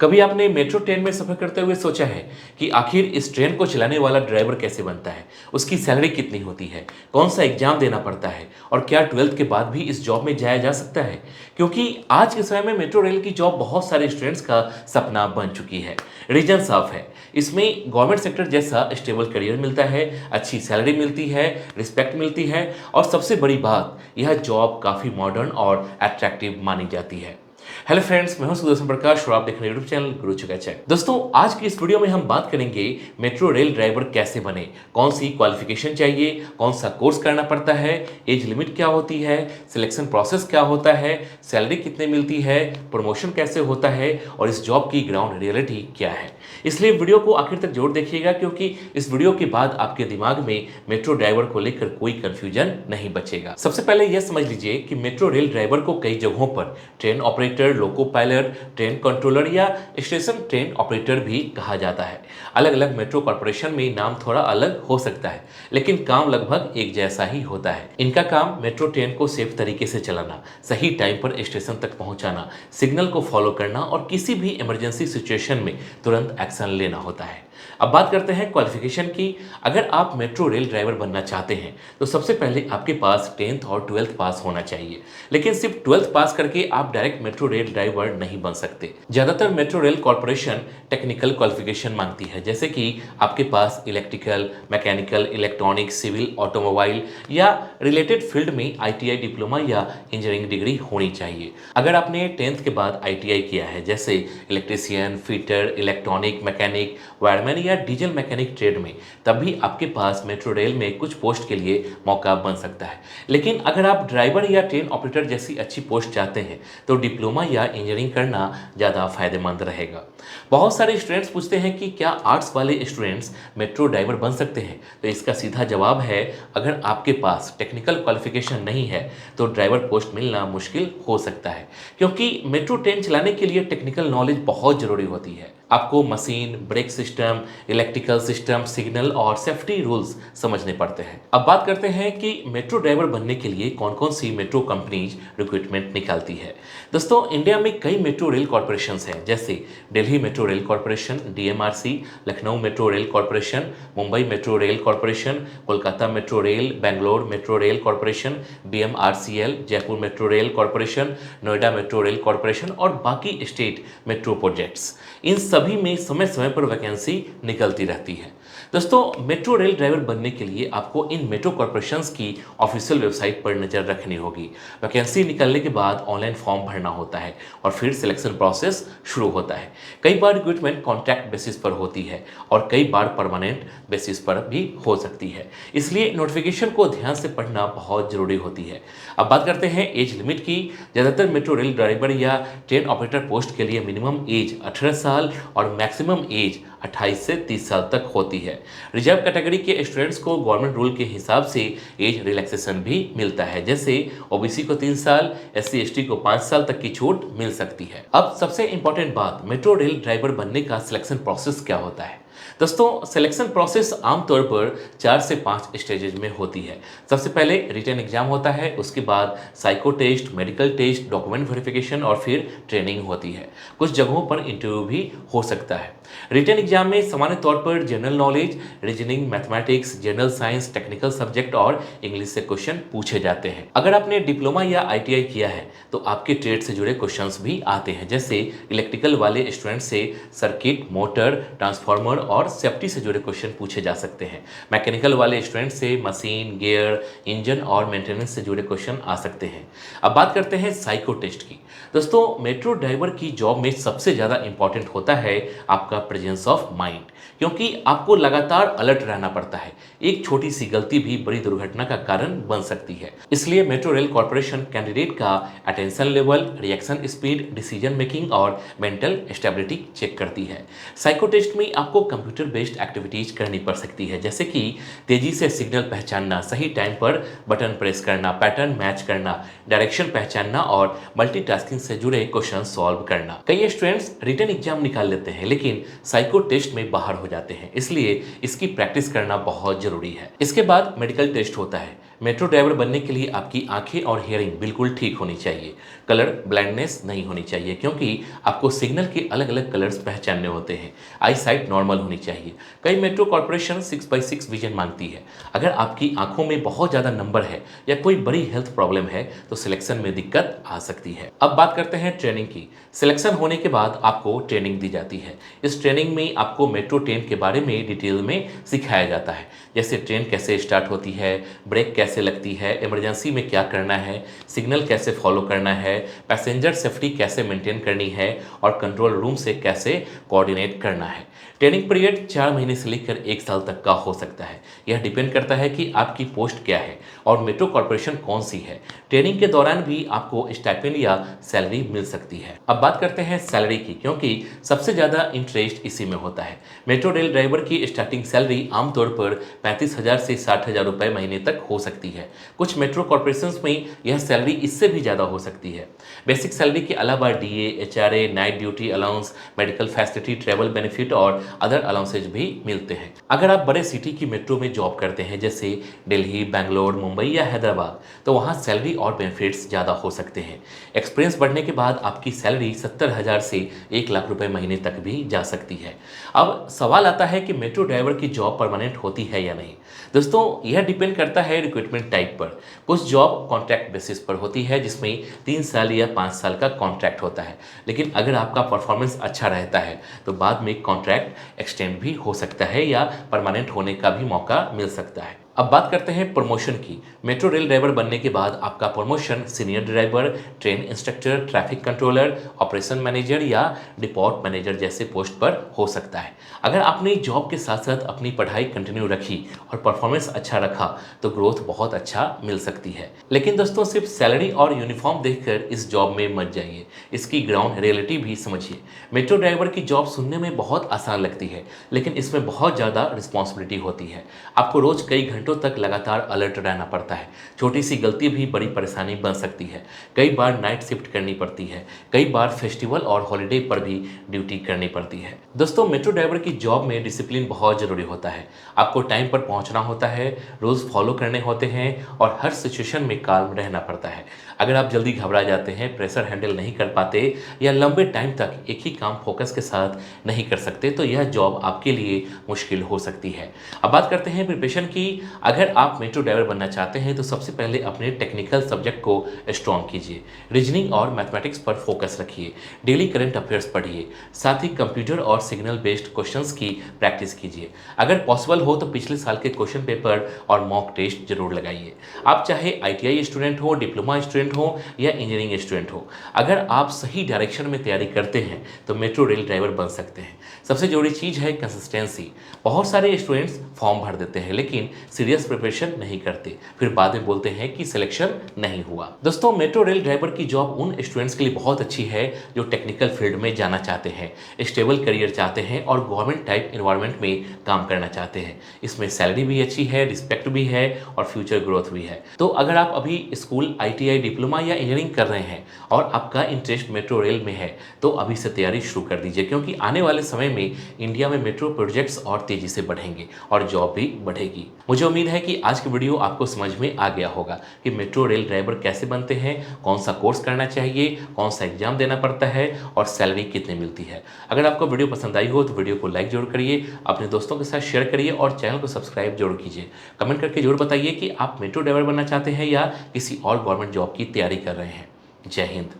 कभी आपने metro train में सफर करते हुए सोचा है कि आखिर इस ट्रेन को चलाने वाला ड्राइवर कैसे बनता है, उसकी सैलरी कितनी होती है, कौन सा एग्जाम देना पड़ता है और क्या 12th के बाद भी इस जॉब में जाया जा सकता है? क्योंकि आज के समय में मेट्रो रेल की जॉब बहुत सारे स्टूडेंट्स का सपना बन चुकी है। रीजन साफ है, इसमें गवर्नमेंट सेक्टर जैसा स्टेबल करियर मिलता है, अच्छी सैलरी मिलती है, रिस्पेक्ट मिलती है और सबसे बड़ी बात, यह जॉब काफ़ी मॉडर्न और अट्रैक्टिव मानी जाती है। हेलो फ्रेंड्स, मैं हूं सुदर्शन प्रकाश और आप देख रहे हैं यूट्यूब चैनल गुरु चुका चैक। दोस्तों, आज की इस वीडियो में हम बात करेंगे मेट्रो रेल ड्राइवर कैसे बने, कौन सी क्वालिफिकेशन चाहिए, कौन सा कोर्स करना पड़ता है, एज लिमिट क्या होती है, सिलेक्शन प्रोसेस क्या होता है, सैलरी कितने मिलती है, प्रमोशन कैसे होता है और इस जॉब की ग्राउंड रियलिटी क्या है। इसलिए वीडियो को आखिर तक जरूर देखिएगा, क्योंकि इस वीडियो के बाद आपके दिमाग में मेट्रो ड्राइवर को लेकर कोई कंफ्यूजन नहीं बचेगा। सबसे पहले यह समझ लीजिए कि मेट्रो रेल ड्राइवर को कई जगहों पर train operator, loco pilot, train controller या स्टेशन ट्रेन ऑपरेटर भी कहा जाता है। अलग अलग मेट्रो कॉर्पोरेशन में नाम थोड़ा अलग हो सकता है, लेकिन काम लगभग एक जैसा ही होता है। इनका काम मेट्रो ट्रेन को सेफ तरीके से चलाना, सही टाइम पर स्टेशन तक पहुंचाना, सिग्नल को फॉलो करना और किसी भी इमरजेंसी सिचुएशन में तुरंत एक्शन लेना होता है। अब बात करते हैं क्वालिफिकेशन की। अगर आप मेट्रो रेल ड्राइवर बनना चाहते हैं तो सबसे पहले आपके पास 10th और 12th पास होना चाहिए, लेकिन सिर्फ 12th पास करके आप डायरेक्ट मेट्रो रेल ड्राइवर नहीं बन सकते। ज़्यादातर metro rail corporation technical qualification मांगती है, जैसे कि आपके पास electrical, mechanical, electronic, civil, automobile या रिलेटेड फील्ड में ITI डिप्लोमा या इंजीनियरिंग डिग्री होनी चाहिए। अगर आपने 10th के बाद ITI किया है, जैसे electrician, fitter, electronic, mechanic, wireman या डीजल मैकेनिक ट्रेड में, तभी आपके पास मेट्रो रेल में कुछ पोस्ट के लिए मौका बन सकता है। लेकिन अगर आप ड्राइवर या ट्रेन ऑपरेटर जैसी अच्छी पोस्ट चाहते हैं तो डिप्लोमा या इंजीनियरिंग करना ज़्यादा फायदेमंद रहेगा। बहुत सारे स्टूडेंट्स पूछते हैं कि क्या आर्ट्स वाले स्टूडेंट्स मेट्रो ड्राइवर बन सकते हैं? तो इसका सीधा जवाब है, अगर आपके पास टेक्निकल क्वालिफिकेशन नहीं है तो ड्राइवर पोस्ट मिलना मुश्किल हो सकता है, क्योंकि मेट्रो ट्रेन चलाने के लिए टेक्निकल नॉलेज बहुत ज़रूरी होती है। आपको machine, brake system, electrical system, signal और सेफ्टी रूल्स समझने पड़ते हैं। अब बात करते हैं कि मेट्रो ड्राइवर बनने के लिए कौन कौन सी मेट्रो कंपनीज रिक्रूटमेंट निकालती है। दोस्तों, इंडिया में कई मेट्रो रेल कॉर्पोरेशन हैं, जैसे Delhi metro rail corporation DMRC, Lucknow metro rail corporation, Mumbai metro rail corporation, Kolkata metro rail, Bangalore metro rail corporation, BMRCL, Jaipur metro rail corporation, Noida metro rail corporation और बाकी स्टेट मेट्रो प्रोजेक्ट्स। इन सभी में समय समय पर वैकेंसी निकलती रहती है। दोस्तों, मेट्रो रेल ड्राइवर बनने के लिए आपको इन मेट्रो कॉर्पोरेशंस की ऑफिशियल वेबसाइट पर नज़र रखनी होगी। वैकेंसी निकलने के बाद ऑनलाइन फॉर्म भरना होता है और फिर सिलेक्शन प्रोसेस शुरू होता है। कई बार रिक्रूटमेंट कॉन्ट्रैक्ट बेसिस पर होती है और कई बार परमानेंट बेसिस पर भी हो सकती है, इसलिए नोटिफिकेशन को ध्यान से पढ़ना बहुत ज़रूरी होती है। अब बात करते हैं एज लिमिट की। ज़्यादातर मेट्रो रेल ड्राइवर या ट्रेन ऑपरेटर पोस्ट के लिए मिनिमम एज 18 साल और मैक्सिमम एज 28 से 30 साल तक होती है। रिजर्व कैटेगरी के स्टूडेंट्स को गवर्नमेंट रूल के हिसाब से एज रिलैक्सेशन भी मिलता है, जैसे OBC को 3 साल, SC ST को 5 साल तक की छूट मिल सकती है। अब सबसे इंपॉर्टेंट बात, मेट्रो रेल ड्राइवर बनने का सिलेक्शन प्रोसेस क्या होता है। दोस्तों, सिलेक्शन प्रोसेस आमतौर पर 4 से 5 स्टेजेज में होती है। सबसे पहले रिटन एग्जाम होता है, उसके बाद psycho test, medical test, document verification और फिर ट्रेनिंग होती है। कुछ जगहों पर इंटरव्यू भी हो सकता है। रिटन एग्जाम में सामान्य तौर पर general knowledge, reasoning, mathematics, general science, technical subject और इंग्लिश से क्वेश्चन पूछे जाते हैं। अगर आपने डिप्लोमा या ITI किया है तो आपके ट्रेड से जुड़े क्वेश्चंस भी आते हैं, जैसे इलेक्ट्रिकल वाले स्टूडेंट से सर्किट, मोटर, ट्रांसफार्मर और सेफ्टी से जुड़े क्वेश्चन पूछे जा सकते हैं। मैकेनिकल वाले स्टूडेंट से मशीन, गियर, इंजन और मेंटेनेंस से जुड़े क्वेश्चन आ सकते हैं। अब बात करते हैं साइको टेस्ट की। दोस्तों, मेट्रो ड्राइवर की जॉब में सबसे ज़्यादा इंपॉर्टेंट होता है आपका प्रेजेंस ऑफ माइंड, क्योंकि आपको लगातार अलर्ट रहना पड़ता है। एक छोटी सी गलती भी बड़ी दुर्घटना का कारण बन सकती है। इसलिए मेट्रो रेल कॉर्पोरेशन कैंडिडेट का attention level, reaction speed, decision making और मेंटल स्टेबिलिटी चेक करती है। साइको टेस्ट में आपको कंप्यूटर बेस्ड एक्टिविटीज करनी पड़ सकती है, जैसे कि तेजी से सिग्नल पहचानना, सही टाइम पर बटन प्रेस करना, पैटर्न मैच करना, डायरेक्शन पहचानना और मल्टीटास्किंग से जुड़े क्वेश्चन सॉल्व करना। कई स्टूडेंट्स रिटन एग्जाम निकाल लेते हैं, लेकिन साइको टेस्ट में बाहर हो जाते हैं, इसलिए इसकी प्रैक्टिस करना बहुत जरूरी है। इसके बाद मेडिकल टेस्ट होता है। मेट्रो ड्राइवर बनने के लिए आपकी आंखें और हियरिंग बिल्कुल ठीक होनी चाहिए। कलर ब्लाइंडनेस नहीं होनी चाहिए, क्योंकि आपको सिग्नल के अलग अलग कलर्स पहचानने होते हैं। आई साइट नॉर्मल होनी चाहिए। कई मेट्रो कॉर्पोरेशन 6x6 विजन मांगती है। अगर आपकी आंखों में बहुत ज़्यादा नंबर है या कोई बड़ी हेल्थ प्रॉब्लम है तो सिलेक्शन में दिक्कत आ सकती है। अब बात करते हैं ट्रेनिंग की। सिलेक्शन होने के बाद आपको ट्रेनिंग दी जाती है। इस ट्रेनिंग में आपको मेट्रो ट्रेन के बारे में डिटेल में सिखाया जाता है, जैसे ट्रेन कैसे स्टार्ट होती है, ब्रेक कैसे लगती है, इमरजेंसी में क्या करना है, सिग्नल कैसे फॉलो करना है, पैसेंजर सेफ्टी कैसे मेंटेन करनी है और कंट्रोल रूम से कैसे कोऑर्डिनेट करना है। ट्रेनिंग पीरियड 4 महीने से लेकर 1 साल तक का हो सकता है। यह डिपेंड करता है कि आपकी पोस्ट क्या है और मेट्रो कॉर्पोरेशन कौन सी है। ट्रेनिंग के दौरान भी आपको स्टाइपेंड या सैलरी मिल सकती है। अब बात करते हैं सैलरी की, क्योंकि सबसे ज़्यादा इंटरेस्ट इसी में होता है। मेट्रो रेल ड्राइवर की स्टार्टिंग सैलरी आमतौर पर 35,000 से 60,000 रुपये महीने तक हो सकती है। कुछ मेट्रो कॉर्पोरेशंस में यह सैलरी इससे भी ज़्यादा हो सकती है। बेसिक सैलरी के अलावा DA, HRA, night duty allowance, medical facility, travel benefit और अदर अलाउंसेज भी मिलते हैं। अगर आप बड़े सिटी की मेट्रो में जॉब करते हैं, जैसे दिल्ली, बेंगलोर, मुंबई या हैदराबाद, तो वहाँ सैलरी और बेनिफिट्स ज़्यादा हो सकते हैं। एक्सपीरियंस बढ़ने के बाद आपकी सैलरी 70,000 से 1 लाख रुपए महीने तक भी जा सकती है। अब सवाल आता है कि मेट्रो ड्राइवर की जॉब परमानेंट होती है या नहीं। दोस्तों, यह डिपेंड करता है रिक्रूटमेंट टाइप पर। कुछ जॉब कॉन्ट्रैक्ट बेसिस पर होती है, जिसमें 3 साल या 5 साल का कॉन्ट्रैक्ट होता है। लेकिन अगर आपका परफॉर्मेंस अच्छा रहता है तो बाद में कॉन्ट्रैक्ट एक्सटेंड भी हो सकता है या परमानेंट होने का भी मौका मिल सकता है। अब बात करते हैं प्रमोशन की। मेट्रो रेल ड्राइवर बनने के बाद आपका promotion senior driver, train instructor, traffic controller, operation manager या डिपोट मैनेजर जैसे पोस्ट पर हो सकता है। अगर आपने जॉब के साथ साथ अपनी पढ़ाई कंटिन्यू रखी और परफॉर्मेंस अच्छा रखा तो ग्रोथ बहुत अच्छा मिल सकती है। लेकिन दोस्तों, सिर्फ सैलरी और यूनिफॉर्म देखकर इस जॉब में मत जाइए, इसकी ग्राउंड रियलिटी भी समझिए। मेट्रो ड्राइवर की जॉब सुनने में बहुत आसान लगती है, लेकिन इसमें बहुत ज़्यादा रिस्पॉन्सिबिलिटी होती है। आपको रोज़ कई घंटों तक लगातार अलर्ट रहना पड़ता है। छोटी सी गलती भी बड़ी परेशानी बन सकती है। कई बार नाइट शिफ्ट करनी पड़ती है। कई बार फेस्टिवल और हॉलिडे पर भी ड्यूटी करनी पड़ती है। दोस्तों, मेट्रो ड्राइवर की जॉब में डिसिप्लिन बहुत ज़रूरी होता है। आपको टाइम पर पहुंचना होता है, रूल्स फॉलो करने होते हैं और हर सिचुएशन में काल्म रहना पड़ता है। अगर आप जल्दी घबरा जाते हैं, प्रेशर हैंडल नहीं कर पाते या लंबे टाइम तक एक ही काम फोकस के साथ नहीं कर सकते तो यह जॉब आपके लिए मुश्किल हो सकती है। अब बात करते हैं प्रिपरेशन की। अगर आप मेट्रो ड्राइवर बनना चाहते हैं तो सबसे पहले अपने टेक्निकल सब्जेक्ट को स्ट्रॉन्ग कीजिए। रीजनिंग और मैथमेटिक्स पर फोकस रखिए। डेली करंट अफेयर्स पढ़िए। साथ ही कंप्यूटर और सिग्नल बेस्ड क्वेश्चंस की प्रैक्टिस कीजिए। अगर पॉसिबल हो तो पिछले साल के क्वेश्चन पेपर और मॉक टेस्ट जरूर लगाइए। आप चाहे आईटीआई स्टूडेंट हो, डिप्लोमा स्टूडेंट हो या इंजीनियरिंग स्टूडेंट हो, अगर आप सही डायरेक्शन में तैयारी करते हैं तो मेट्रो रेल ड्राइवर बन सकते हैं। सबसे जरूरी चीज़ है कंसिस्टेंसी। बहुत सारे स्टूडेंट्स फॉर्म भर देते हैं लेकिन सीरियस प्रिपरेशन नहीं करते, फिर बाद में बोलते हैं कि सिलेक्शन नहीं हुआ। दोस्तों, मेट्रो रेल ड्राइवर की जॉब उन स्टूडेंट्स के लिए बहुत अच्छी है जो टेक्निकल फील्ड में जाना चाहते हैं, स्टेबल करियर चाहते हैं और गवर्नमेंट टाइप इन्वायरमेंट में काम करना चाहते हैं। इसमें सैलरी भी अच्छी है, रिस्पेक्ट भी है और फ्यूचर ग्रोथ भी है। तो अगर आप अभी स्कूल, आईटीआई, डिप्लोमा या इंजीनियरिंग कर रहे हैं और आपका इंटरेस्ट मेट्रो रेल में है तो अभी से तैयारी शुरू कर दीजिए, क्योंकि आने वाले समय में इंडिया में मेट्रो प्रोजेक्ट्स और तेजी से बढ़ेंगे और जॉब भी बढ़ेगी। मुझे उम्मीद है कि आज की वीडियो आपको समझ में आ गया होगा कि मेट्रो रेल ड्राइवर कैसे बनते हैं, कौन सा कोर्स करना चाहिए, कौन सा एग्जाम देना पड़ता है और सैलरी कितनी मिलती है। अगर आपको वीडियो पसंद आई हो तो वीडियो को लाइक जरूर करिए, अपने दोस्तों के साथ शेयर करिए और चैनल को सब्सक्राइब जरूर कीजिए। कमेंट करके जरूर बताइए कि आप मेट्रो ड्राइवर बनना चाहते हैं या किसी और गवर्नमेंट जॉब की तैयारी कर रहे हैं। जय हिंद।